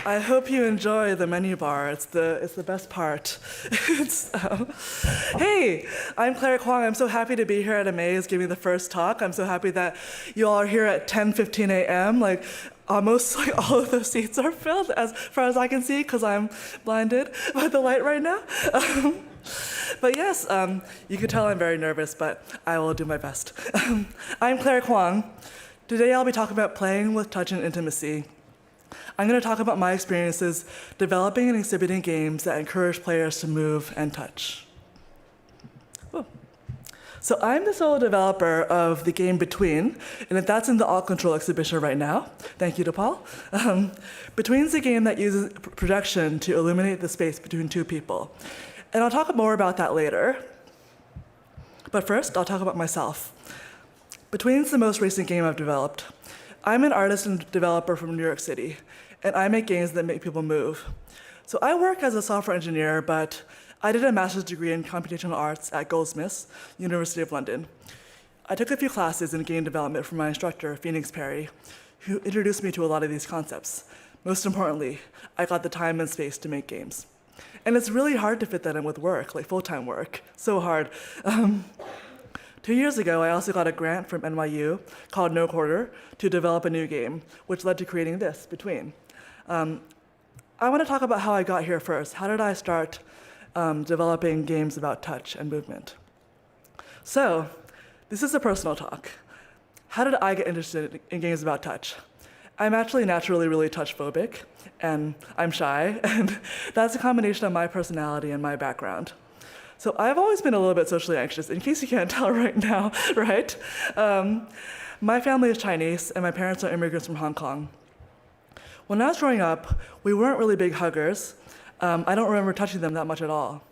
I hope you enjoy the menu bar. It's the best part. Hey, I'm Claire Kwong. I'm so happy to be here at Amaze giving the first talk. I'm so happy that you all are here at 10:15 a.m. Almost all of the seats are filled as far as I can see because I'm blinded by the light right now. But yes, you can tell I'm very nervous, but I will do my best. I'm Claire Kwong. Today I'll be talking about playing with touch and intimacy. I'm going to talk about my experiences developing and exhibiting games that encourage players to move and touch. Whoa. So I'm the sole developer of the game Between, and that's in the Alt Control exhibition right now. Thank you to Paul. Between's a game that uses projection to illuminate the space between two people. And I'll talk more about that later. But first, I'll talk about myself. Between's the most recent game I've developed. I'm an artist and developer from New York City, and I make games that make people move. So I work as a software engineer, but I did a master's degree in computational arts at Goldsmiths, University of London. I took a few classes in game development from my instructor, Phoenix Perry, who introduced me to a lot of these concepts. Most importantly, I got the time and space to make games. And it's really hard to fit that in with work, like full-time work. So hard. 2 years ago, I also got a grant from NYU called No Quarter to develop a new game, which led to creating this, Between. I want to talk about how I got here first. How did I start developing games about touch and movement? So, this is a personal talk. How did I get interested in games about touch? I'm actually naturally really touch-phobic, and I'm shy, and that's a combination of my personality and my background. So I've always been a little bit socially anxious, in case you can't tell right now, right? My family is Chinese, and my parents are immigrants from Hong Kong. When I was growing up, we weren't really big huggers. I don't remember touching them that much at all.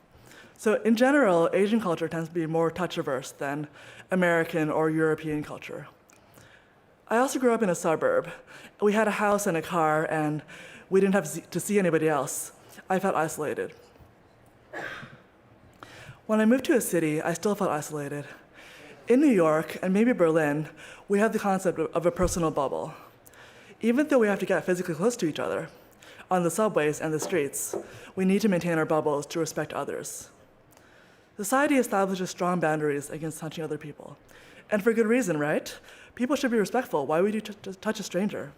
So in general, Asian culture tends to be more touch-averse than American or European culture. I also grew up in a suburb. We had a house and a car, and we didn't have to see anybody else. I felt isolated. When I moved to a city, I still felt isolated. In New York, and maybe Berlin, we have the concept of a personal bubble. Even though we have to get physically close to each other, on the subways and the streets, we need to maintain our bubbles to respect others. Society establishes strong boundaries against touching other people. And for good reason, right? People should be respectful. Why would you touch a stranger?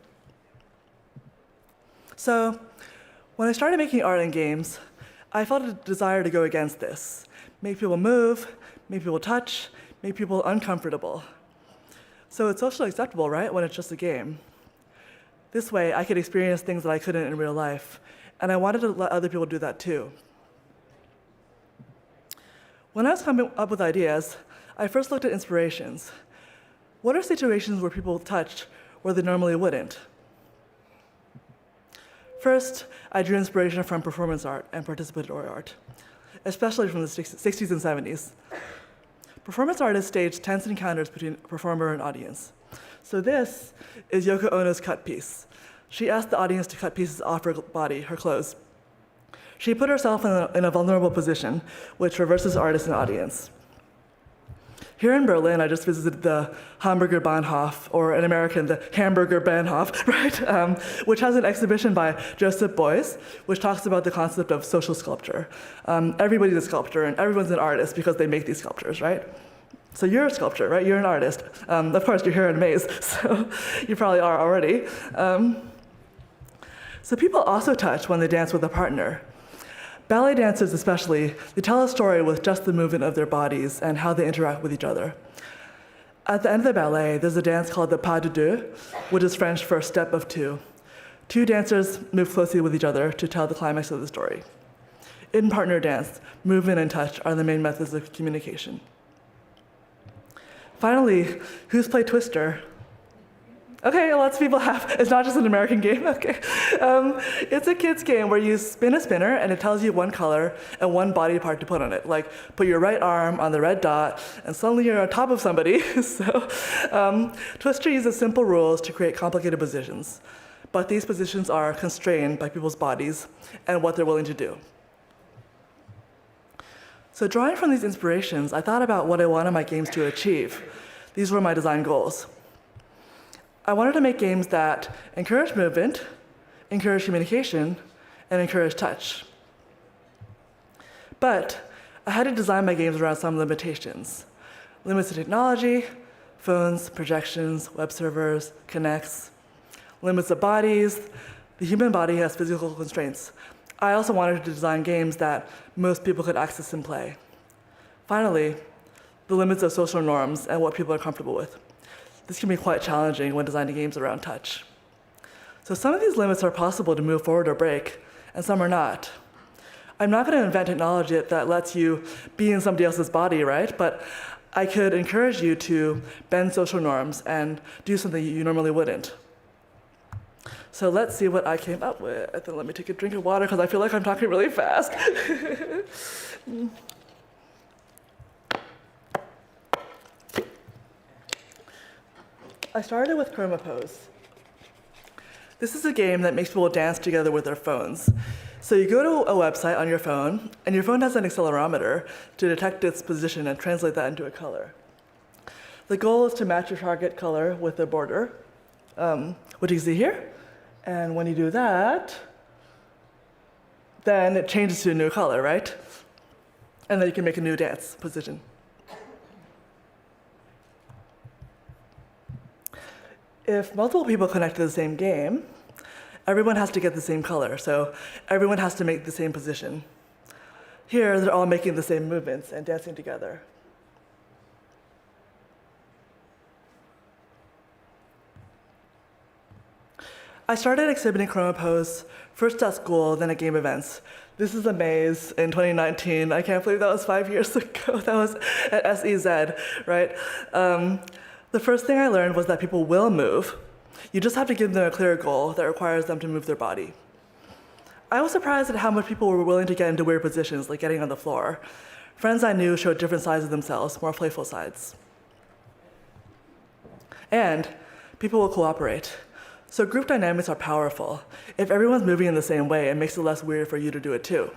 So, when I started making art and games, I felt a desire to go against this. Make people move, make people touch, make people uncomfortable. So it's socially acceptable, right, when it's just a game. This way, I could experience things that I couldn't in real life, and I wanted to let other people do that too. When I was coming up with ideas, I first looked at inspirations. What are situations where people touch where they normally wouldn't? First, I drew inspiration from performance art and participatory art, especially from the 60s and 70s. Performance artists staged tense encounters between performer and audience. So this is Yoko Ono's cut piece. She asked the audience to cut pieces off her body, her clothes. She put herself in a vulnerable position, which reverses artist and audience. Here in Berlin, I just visited the Hamburger Bahnhof, or in American, the Hamburger Bahnhof, right? Which has an exhibition by Joseph Beuys, which talks about the concept of social sculpture. Everybody's a sculptor, and everyone's an artist because they make these sculptures, right? So you're a sculptor, right? You're an artist. Of course, you're here in Amaze, so you probably are already. So people also touch when they dance with a partner. Ballet dancers especially, they tell a story with just the movement of their bodies and how they interact with each other. At the end of the ballet, there's a dance called the pas de deux, which is French for step of two. Two dancers move closely with each other to tell the climax of the story. In partner dance, movement and touch are the main methods of communication. Finally, who's played Twister? Okay, lots of people have. It's not just an American game, okay. It's a kid's game where you spin a spinner and it tells you one color and one body part to put on it. Like, put your right arm on the red dot and suddenly you're on top of somebody. So, Twister uses simple rules to create complicated positions. But these positions are constrained by people's bodies and what they're willing to do. So drawing from these inspirations, I thought about what I wanted my games to achieve. These were my design goals. I wanted to make games that encourage movement, encourage communication, and encourage touch. But I had to design my games around some limitations. Limits to technology, phones, projections, web servers, connects, limits of bodies. The human body has physical constraints. I also wanted to design games that most people could access and play. Finally, the limits of social norms and what people are comfortable with. This can be quite challenging when designing games around touch. So some of these limits are possible to move forward or break, and some are not. I'm not going to invent technology that lets you be in somebody else's body, right? But I could encourage you to bend social norms and do something you normally wouldn't. So let's see what I came up with. Then let me take a drink of water because I feel like I'm talking really fast. I started with Chroma Pose. This is a game that makes people dance together with their phones. So you go to a website on your phone, and your phone has an accelerometer to detect its position and translate that into a color. The goal is to match your target color with the border, which you can see here. And when you do that, then it changes to a new color, right? And then you can make a new dance position. If multiple people connect to the same game, everyone has to get the same color, so everyone has to make the same position. Here, they're all making the same movements and dancing together. I started exhibiting Chroma Pose first at school, then at game events. This is a maze in 2019. I can't believe that was 5 years ago. That was at SEZ, right? The first thing I learned was that people will move. You just have to give them a clear goal that requires them to move their body. I was surprised at how much people were willing to get into weird positions, like getting on the floor. Friends I knew showed different sides of themselves, more playful sides. And people will cooperate. So group dynamics are powerful. If everyone's moving in the same way, it makes it less weird for you to do it too.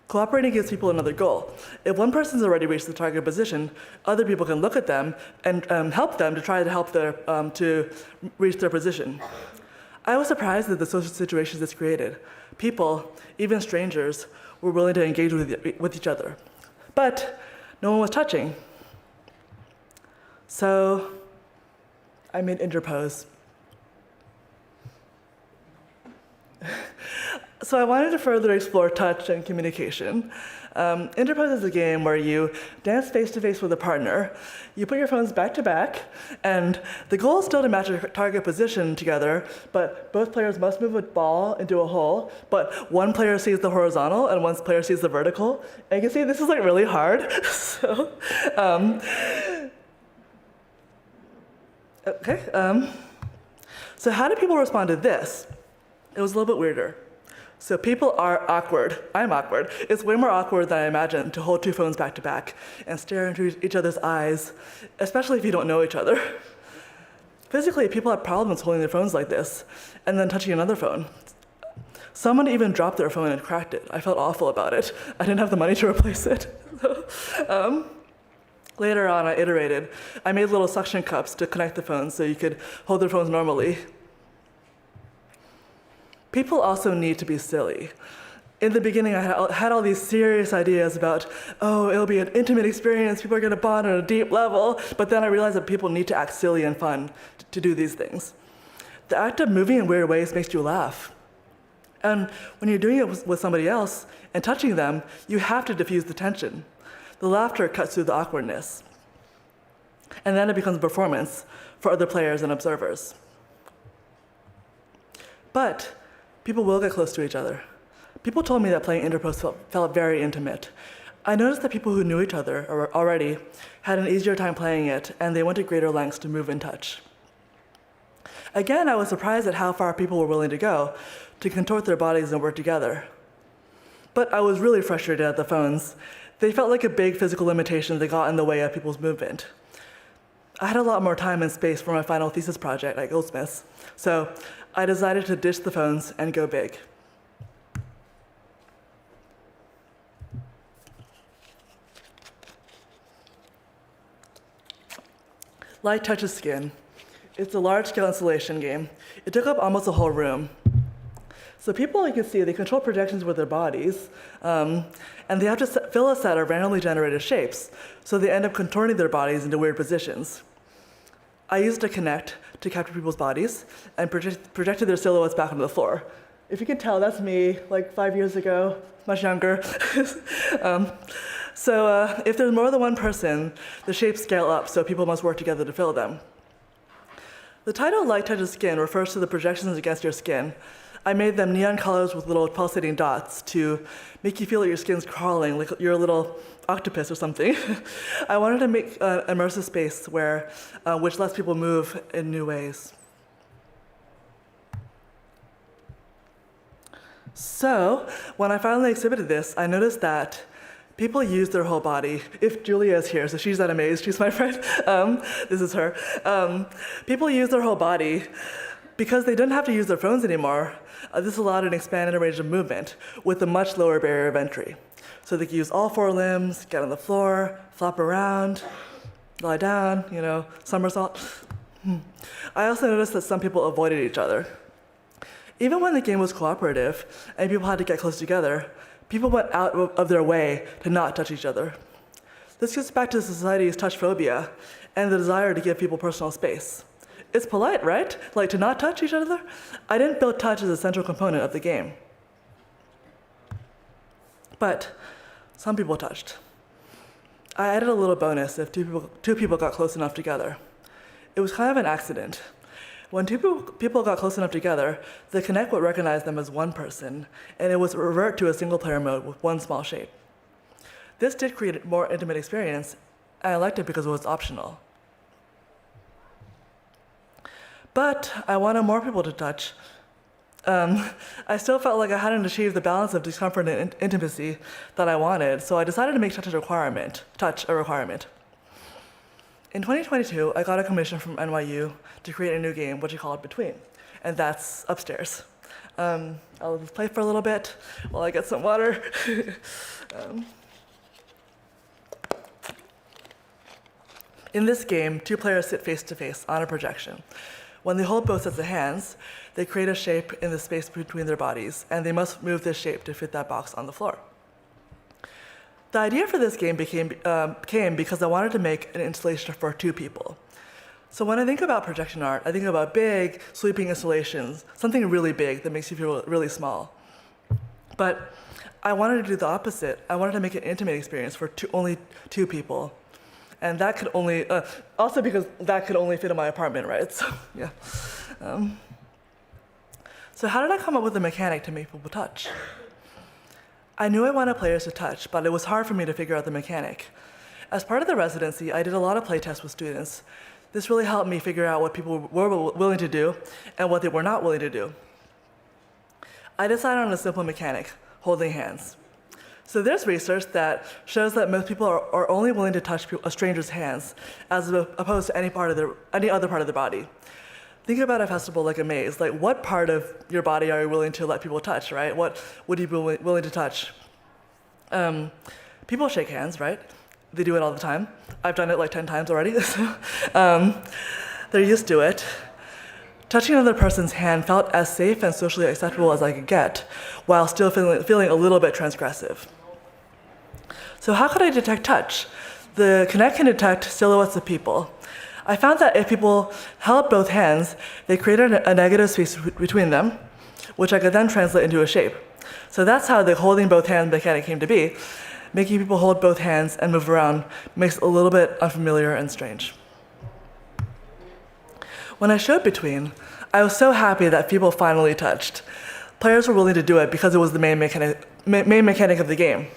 Cooperating gives people another goal. If one person's already reached the target position, other people can look at them and help them to try to help to reach their position. I was surprised at the social situations this created. People, even strangers, were willing to engage with each other. But no one was touching. So I made interpose. So I wanted to further explore touch and communication. Interpose is a game where you dance face-to-face with a partner. You put your phones back-to-back, and the goal is still to match your target position together, but both players must move a ball into a hole, but one player sees the horizontal and one player sees the vertical. And you can see this is like really hard. So how do people respond to this? It was a little bit weirder. So people are awkward. I'm awkward. It's way more awkward than I imagined to hold two phones back to back and stare into each other's eyes, especially if you don't know each other. Physically, people have problems holding their phones like this and then touching another phone. Someone even dropped their phone and cracked it. I felt awful about it. I didn't have the money to replace it. Later on, I iterated. I made little suction cups to connect the phones so you could hold their phones normally. People also need to be silly. In the beginning, I had all these serious ideas about, oh, it'll be an intimate experience, people are gonna bond on a deep level, but then I realized that people need to act silly and fun to do these things. The act of moving in weird ways makes you laugh. And when you're doing it with somebody else and touching them, you have to diffuse the tension. The laughter cuts through the awkwardness. And then it becomes a performance for other players and observers. But people will get close to each other. People told me that playing interpose felt very intimate. I noticed that people who knew each other already had an easier time playing it, and they went to greater lengths to move in touch. Again, I was surprised at how far people were willing to go to contort their bodies and work together. But I was really frustrated at the phones. They felt like a big physical limitation that got in the way of people's movement. I had a lot more time and space for my final thesis project at Goldsmiths, so I decided to ditch the phones and go big. Light touches skin. It's a large-scale installation game. It took up almost a whole room. So people, you can see, they control projections with their bodies, and they have to fill a set of randomly generated shapes, so they end up contorting their bodies into weird positions. I used a Kinect to capture people's bodies and projected their silhouettes back onto the floor. If you can tell, that's me, like 5 years ago, much younger. So if there's more than one person, the shapes scale up, so people must work together to fill them. The title Light Touches Skin refers to the projections against your skin. I made them neon colors with little pulsating dots to make you feel like your skin's crawling, like you're a little octopus or something. I wanted to make an immersive space which lets people move in new ways. So when I finally exhibited this, I noticed that people use their whole body. If Julia is here, so she's at Amaze, she's my friend. This is her. People use their whole body because they didn't have to use their phones anymore. This allowed an expanded range of movement with a much lower barrier of entry. So they could use all 4 limbs, get on the floor, flop around, lie down, somersault. I also noticed that some people avoided each other. Even when the game was cooperative and people had to get close together, people went out of their way to not touch each other. This gets back to society's touch phobia and the desire to give people personal space. It's polite, right? Like to not touch each other? I didn't build touch as a central component of the game. But some people touched. I added a little bonus if two people got close enough together. It was kind of an accident. When two people got close enough together, the Kinect would recognize them as one person, and it would revert to a single-player mode with one small shape. This did create a more intimate experience, and I liked it because it was optional. But I wanted more people to touch. I still felt like I hadn't achieved the balance of discomfort and intimacy that I wanted, so I decided to make touch a requirement. In 2022, I got a commission from NYU to create a new game, which we called Between, and that's upstairs. I'll just play for a little bit while I get some water. In this game, 2 players sit face to face on a projection. When they hold both sets of hands, they create a shape in the space between their bodies, and they must move this shape to fit that box on the floor. The idea for this game came because I wanted to make an installation for 2 people. So when I think about projection art, I think about big, sweeping installations, something really big that makes you feel really small. But I wanted to do the opposite. I wanted to make an intimate experience for only 2 people. And that could only, also because that could only fit in my apartment, right? So, yeah. So how did I come up with a mechanic to make people touch? I knew I wanted players to touch, but it was hard for me to figure out the mechanic. As part of the residency, I did a lot of playtests with students. This really helped me figure out what people were willing to do and what they were not willing to do. I decided on a simple mechanic, holding hands. So there's research that shows that most people are only willing to touch a stranger's hands as opposed to any other part of their body. Think about a festival like Amaze. Like, what part of your body are you willing to let people touch, right? What would you be willing to touch? People shake hands, right? They do it all the time. I've done it like 10 times already. They're used to it. Touching another person's hand felt as safe and socially acceptable as I could get, while still feeling a little bit transgressive. So how could I detect touch? The Kinect can detect silhouettes of people. I found that if people held both hands, they created a negative space between them, which I could then translate into a shape. So that's how the holding both hands mechanic came to be. Making people hold both hands and move around makes it a little bit unfamiliar and strange. When I showed Between, I was so happy that people finally touched. Players were willing to do it because it was the main mechanic of the game.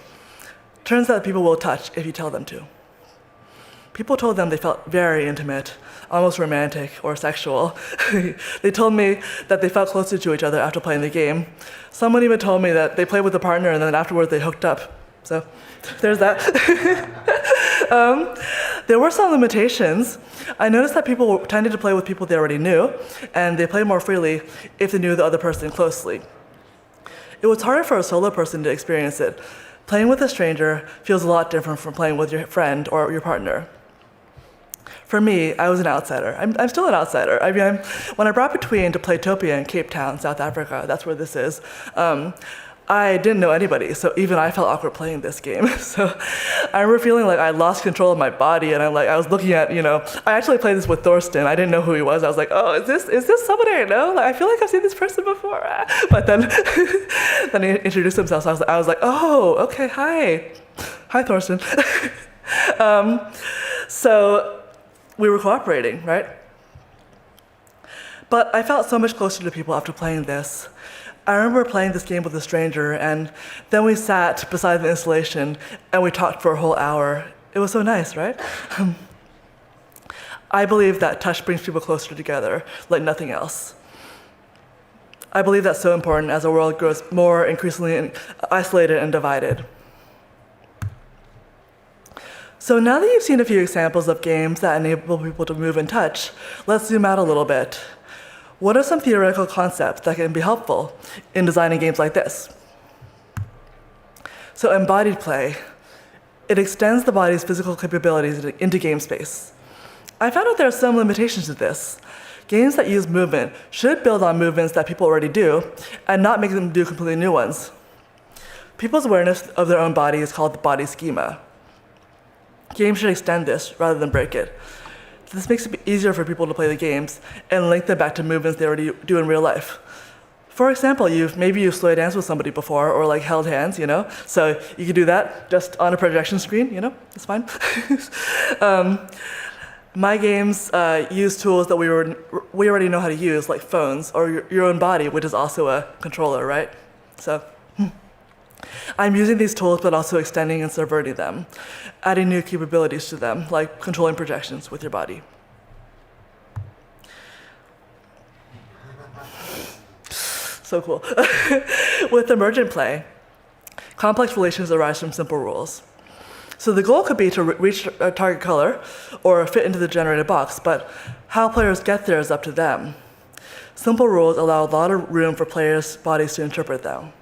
Turns out people will touch if you tell them to. People told them they felt very intimate, almost romantic or sexual. They told me that they felt closer to each other after playing the game. Someone even told me that they played with a partner and then afterwards they hooked up. So there's that. There were some limitations. I noticed that people tended to play with people they already knew, and they played more freely if they knew the other person closely. It was harder for a solo person to experience it. Playing with a stranger feels a lot different from playing with your friend or your partner. For me, I was an outsider. I'm still an outsider. I mean, when I brought Between to Playtopia in Cape Town, South Africa, that's where this is, I didn't know anybody, so even I felt awkward playing this game. So I remember feeling like I lost control of my body, and I was looking at, I actually played this with Thorsten. I didn't know who he was. I was like, oh, is this somebody I know? Like, I feel like I've seen this person before. But then, then he introduced himself, so I was like, oh, okay, hi, Thorsten. So we were cooperating, right? But I felt so much closer to people after playing this. I remember playing this game with a stranger, and then we sat beside the installation and we talked for a whole hour. It was so nice, right? I believe that touch brings people closer together like nothing else. I believe that's so important as the world grows more increasingly isolated and divided. So now that you've seen a few examples of games that enable people to move and touch, let's zoom out a little bit. What are some theoretical concepts that can be helpful in designing games like this? So embodied play. It extends the body's physical capabilities into game space. I found out there are some limitations to this. Games that use movement should build on movements that people already do and not make them do completely new ones. People's awareness of their own body is called the body schema. Games should extend this rather than break it. This makes it easier for people to play the games and link them back to movements they already do in real life. For example, maybe you've slow danced with somebody before or like held hands, So you can do that just on a projection screen, it's fine. My games use tools that we already know how to use, like phones or your own body, which is also a controller, right? So I'm using these tools, but also extending and subverting them, adding new capabilities to them, like controlling projections with your body. So cool. With emergent play, complex relations arise from simple rules. So the goal could be to reach a target color or fit into the generated box, but how players get there is up to them. Simple rules allow a lot of room for players' bodies to interpret them.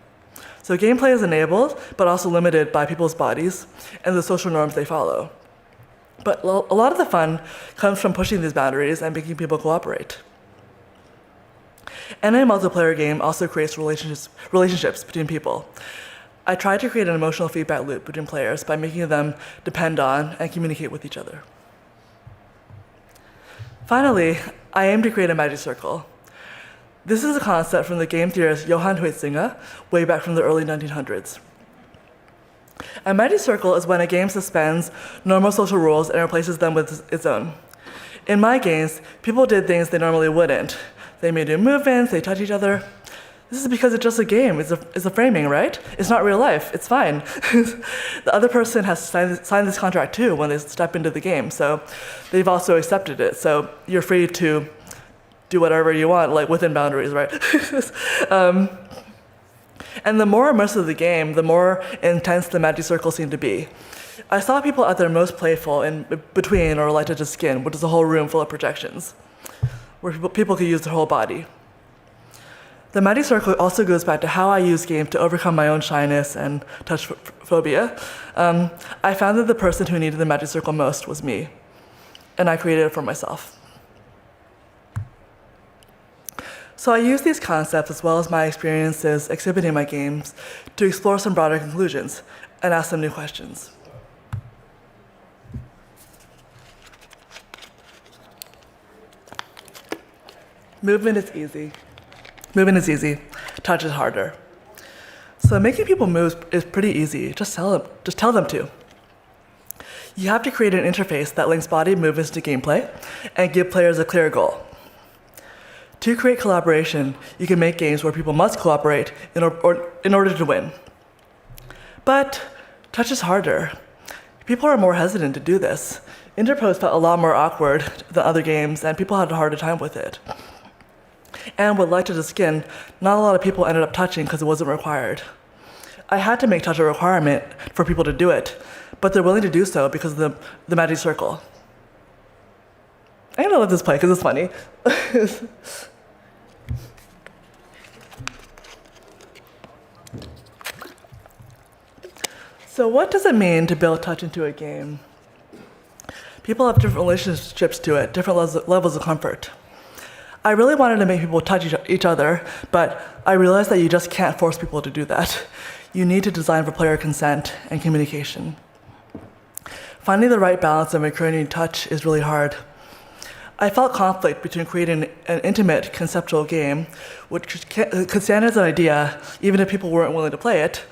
So gameplay is enabled, but also limited by people's bodies and the social norms they follow. But a lot of the fun comes from pushing these boundaries and making people cooperate. And a multiplayer game also creates relationships between people. I try to create an emotional feedback loop between players by making them depend on and communicate with each other. Finally, I aim to create a magic circle. This is a concept from the game theorist Johann Huizinga, way back from the early 1900s. A magic circle is when a game suspends normal social rules and replaces them with its own. In my games, people did things they normally wouldn't. They made new movements, they touch each other. This is because it's just a game, it's a framing, right? It's not real life, it's fine. The other person has signed this contract too when they step into the game, so they've also accepted it. So you're free to do whatever you want, like within boundaries, right? And the more immersive the game, the more intense the magic circle seemed to be. I saw people at their most playful in Between or Light Touch of Skin, which is a whole room full of projections, where people could use their whole body. The magic circle also goes back to how I use games to overcome my own shyness and touch phobia. I found that the person who needed the magic circle most was me, and I created it for myself. So I use these concepts as well as my experiences exhibiting my games to explore some broader conclusions and ask some new questions. Movement is easy. Movement is easy. Touch is harder. So making people move is pretty easy. Just tell them to. You have to create an interface that links body movements to gameplay and give players a clear goal. To create collaboration, you can make games where people must cooperate in order to win. But touch is harder. People are more hesitant to do this. Interpose felt a lot more awkward than other games, and people had a harder time with it. And with Light Touch of Skin, not a lot of people ended up touching because it wasn't required. I had to make touch a requirement for people to do it, but they're willing to do so because of the magic circle. I'm gonna let this play because it's funny. So what does it mean to build touch into a game? People have different relationships to it, different levels of comfort. I really wanted to make people touch each other, but I realized that you just can't force people to do that. You need to design for player consent and communication. Finding the right balance of encouraging touch is really hard. I felt conflict between creating an intimate conceptual game, which could stand as an idea, even if people weren't willing to play it,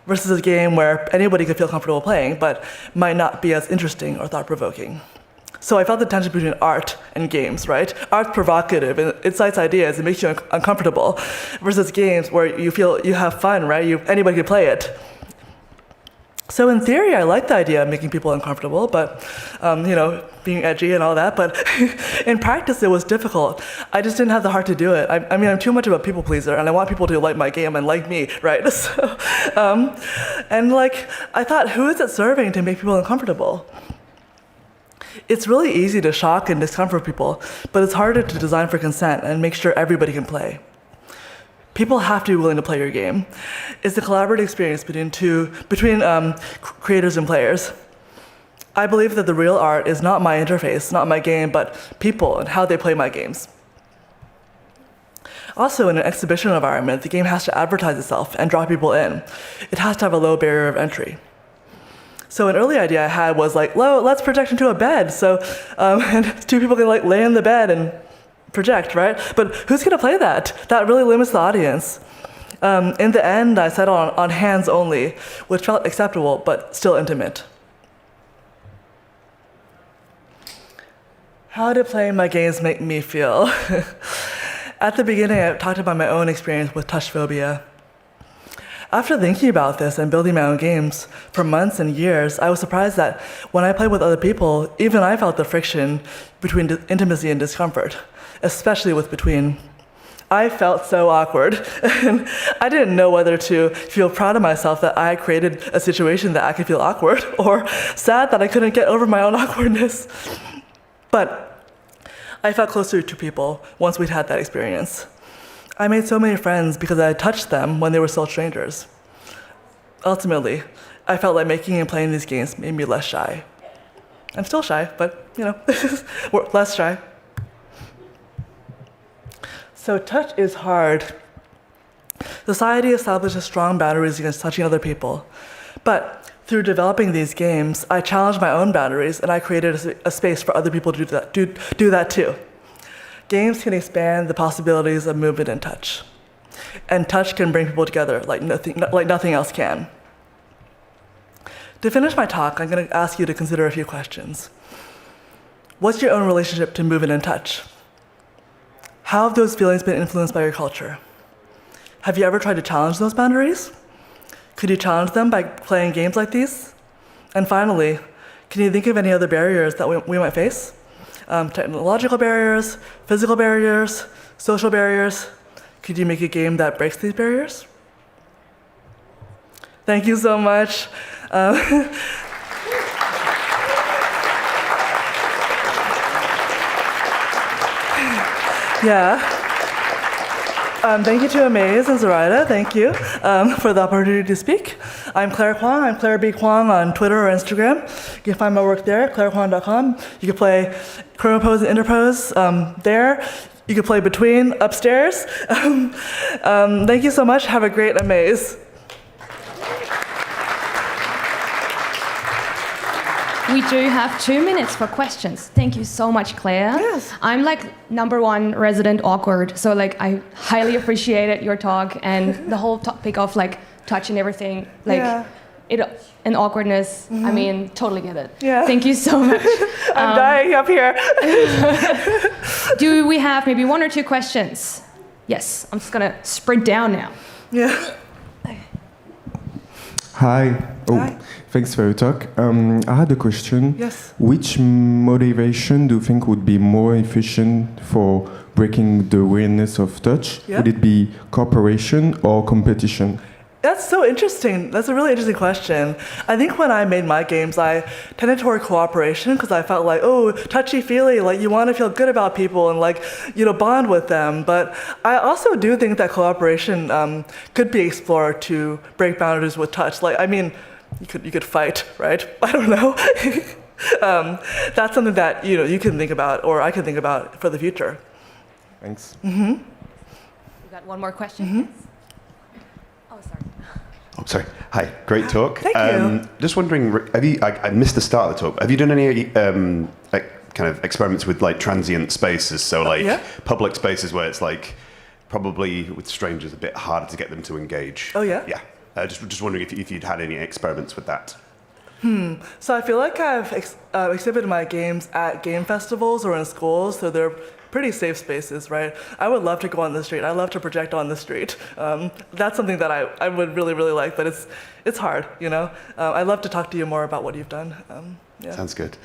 versus a game where anybody could feel comfortable playing, but might not be as interesting or thought-provoking. So I felt the tension between art and games, right? Art's provocative, and it incites ideas, it makes you uncomfortable, versus games where you feel you have fun, right? Anybody can play it. So in theory, I like the idea of making people uncomfortable, but, being edgy and all that, but in practice, it was difficult. I just didn't have the heart to do it. I'm too much of a people pleaser, and I want people to like my game and like me, right? So, I thought, who is it serving to make people uncomfortable? It's really easy to shock and discomfort people, but it's harder to design for consent and make sure everybody can play. People have to be willing to play your game. It's a collaborative experience between creators and players. I believe that the real art is not my interface, not my game, but people and how they play my games. Also, in an exhibition environment, the game has to advertise itself and draw people in. It has to have a low barrier of entry. So an early idea I had was let's project into a bed. So and two people can lay in the bed and project, right? But who's gonna play that? That really limits the audience. In the end, I settled on hands only, which felt acceptable, but still intimate. How did playing my games make me feel? At the beginning, I talked about my own experience with touch phobia. After thinking about this and building my own games for months and years, I was surprised that when I played with other people, even I felt the friction between intimacy and discomfort, especially with between. I felt so awkward, and I didn't know whether to feel proud of myself that I created a situation that I could feel awkward, or sad that I couldn't get over my own awkwardness. But I felt closer to people once we'd had that experience. I made so many friends because I touched them when they were still strangers. Ultimately, I felt like making and playing these games made me less shy. I'm still shy, but, we're less shy. So touch is hard. Society establishes strong boundaries against touching other people. But through developing these games, I challenged my own boundaries, and I created a space for other people to do that too. Games can expand the possibilities of movement and touch. And touch can bring people together like nothing else can. To finish my talk, I'm going to ask you to consider a few questions. What's your own relationship to movement and touch? How have those feelings been influenced by your culture? Have you ever tried to challenge those boundaries? Could you challenge them by playing games like these? And finally, can you think of any other barriers that we might face? Technological barriers, physical barriers, social barriers. Could you make a game that breaks these barriers? Thank you so much. Thank you to Amaze and Zoraida, thank you for the opportunity to speak. I'm Claire Kwong, I'm Claire B. Kwong on Twitter or Instagram. You can find my work there, clairekwong.com. You can play Chroma Pose and Interpose there. You can play Between upstairs. Thank you so much, have a great Amaze. We do have 2 minutes for questions. Thank you so much, Claire. Yes. I'm #1 resident awkward, so I highly appreciated your talk and the whole topic of touch and everything. And awkwardness. Mm-hmm. I mean, totally get it. Yeah. Thank you so much. I'm dying up here. Do we have maybe 1 or 2 questions? Yes. I'm just gonna sprint down now. Yeah. Hi. Oh, Hi. Thanks for your talk. I had a question. Yes. Which motivation do you think would be more efficient for breaking the awareness of touch? Yeah. Would it be cooperation or competition? That's so interesting. That's a really interesting question. I think when I made my games, I tended toward cooperation because I felt touchy-feely, you want to feel good about people and bond with them. But I also do think that cooperation could be explored to break boundaries with touch. You could fight, right? I don't know. That's something that you can think about, or I can think about for the future. Thanks. We got one more question. Yes. Oh, sorry. Oh, sorry. Hi, great talk. Thank you. Just wondering, I missed the start of the talk. Have you done any kind of experiments with like transient spaces? So like public spaces where it's like probably with strangers a bit harder to get them to engage. Oh yeah. Yeah. Just wondering if you'd had any experiments with that. So I feel like I've exhibited my games at game festivals or in schools, so they're pretty safe spaces, right? I would love to go on the street. I love to project on the street. That's something that I would really, really like, but it's hard, I'd love to talk to you more about what you've done. Sounds good.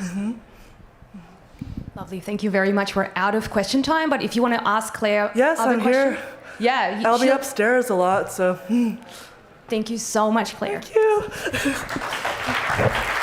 Lovely. Thank you very much. We're out of question time, but if you want to ask Claire Yes, other I'm question, here. Yeah. I'll be upstairs a lot, so. Thank you so much, Claire. Thank you.